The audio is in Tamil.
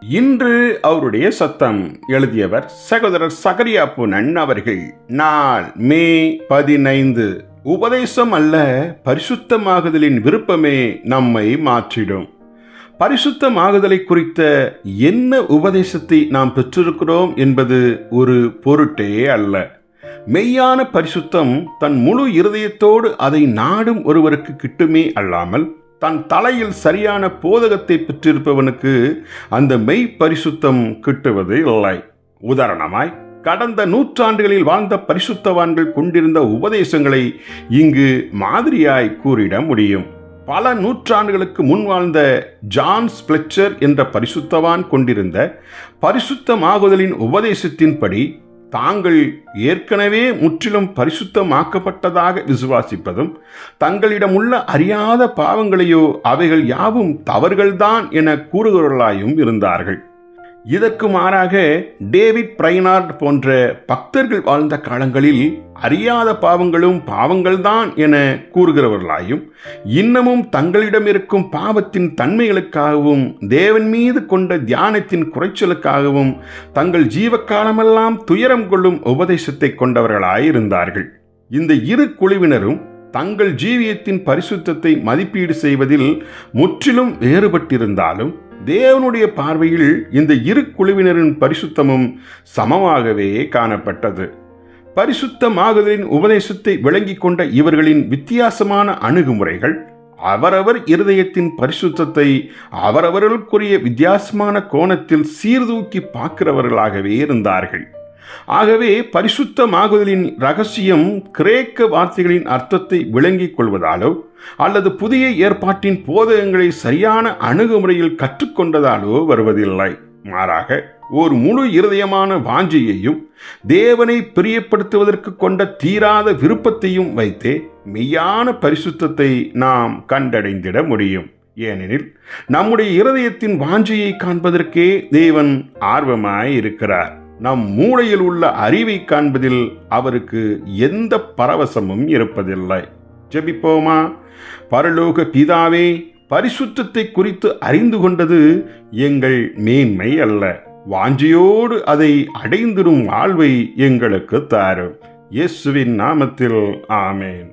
இன்று அவருடைய சத்தம். எழுதியவர் சகோதரர் சகரியா புனன் அவர்கள். நாள் மே 15. உபதேசம் அல்ல, பரிசுத்தமாகுதலின் விருப்பமே நம்மை மாற்றிடும். பரிசுத்தமாகுதலை குறித்த என்ன உபதேசத்தை நாம் பெற்றிருக்கிறோம் என்பது ஒரு பொருட்டே அல்ல. மெய்யான பரிசுத்தம் தன் முழு இருதயத்தோடு அதை நாடும் ஒருவருக்கு கிட்டுமே அல்லாமல், தன் தலையில் சரியான போதகத்தை பெற்றிருப்பவனுக்கு அந்த மெய் பரிசுத்தம் கிட்டுவது இல்லை. உதாரணமாய், கடந்த நூற்றாண்டுகளில் வாழ்ந்த பரிசுத்தவான்கள் கொண்டிருந்த உபதேசங்களை இங்கு மாதிரியாய் கூறிட முடியும். பல நூற்றாண்டுகளுக்கு முன் வாழ்ந்த ஜான் ஸ்பிளெச்சர் என்ற பரிசுத்தவான் கொண்டிருந்த பரிசுத்தமாகுதலின் உபதேசத்தின்படி தாங்கள் ஏற்கனவே முற்றிலும் பரிசுத்தமாக்கப்பட்டதாக விசுவாசிப்பதும், தங்களிடமுள்ள அறியாத பாவங்களையோ அவைகள் யாவும் தவறுகள்தான் என கூறுகிறவர்களாயும் இருந்தார்கள். இதற்கு மாறாக டேவிட் பிரைனார்ட் போன்ற பக்தர்கள் வாழ்ந்த காலங்களில் அறியாத பாவங்களும் பாவங்கள்தான் என கூறுகிறவர்களாயும், இன்னமும் தங்களிடம் இருக்கும் பாவத்தின் தன்மைகளுக்காகவும் தேவன் மீது கொண்ட தியானத்தின் குறைச்சலுக்காகவும் தங்கள் ஜீவகாலமெல்லாம் துயரம் கொள்ளும் உபதேசத்தை கொண்டவர்களாயிருந்தார்கள். இந்த இரு குழுவினரும் தங்கள் ஜீவியத்தின் பரிசுத்தத்தை மதிப்பீடு செய்வதில் முற்றிலும் வேறுபட்டிருந்தாலும், தேவனுடைய பார்வையில் இந்த இரு குழுவினரின் பரிசுத்தமும் சமமாகவே காணப்பட்டது. பரிசுத்தமாகுதலின் உபதேசத்தை விளங்கிக் கொண்ட இவர்களின் வித்தியாசமான அணுகுமுறைகள் அவரவர் இருதயத்தின் பரிசுத்தத்தை அவரவர்களுக்குரிய வித்தியாசமான கோணத்தில் சீர்தூக்கி பார்க்கிறவர்களாகவே இருந்தார்கள். ஆகவே பரிசுத்தமாகுதலின் ரகசியம் கிரேக்க வார்த்தைகளின் அர்த்தத்தை விளங்கிக் கொள்வதாலோ அல்லது புதிய ஏற்பாட்டின் போதகங்களை சரியான அணுகுமுறையில் கற்றுக்கொண்டதாலோ வருவதில்லை. மாறாக ஒரு முழு இருதயமான வாஞ்சையையும் தேவனை பிரியப்படுத்துவதற்கு கொண்ட தீராத விருப்பத்தையும் வைத்தே மெய்யான பரிசுத்தத்தை நாம் கண்டடைந்திட முடியும். ஏனெனில் நம்முடைய இருதயத்தின் வாஞ்சையை காண்பதற்கே தேவன் ஆர்வமாய் இருக்கிறார். நம் மூளையில் உள்ள அறிவை காண்பதில் அவருக்கு எந்த பரவசமும் இருப்பதில்லை. ஜெபிப்போமா. பரலோக பிதாவே, பரிசுத்தத்தை குறித்து அறிந்து கொண்டது எங்கள் மேன்மை அல்ல, வாஞ்சையோடு அதை அடைந்திடும் வாழ்வை எங்களுக்கு தாரும். இயேசுவின் நாமத்தில் ஆமேன்.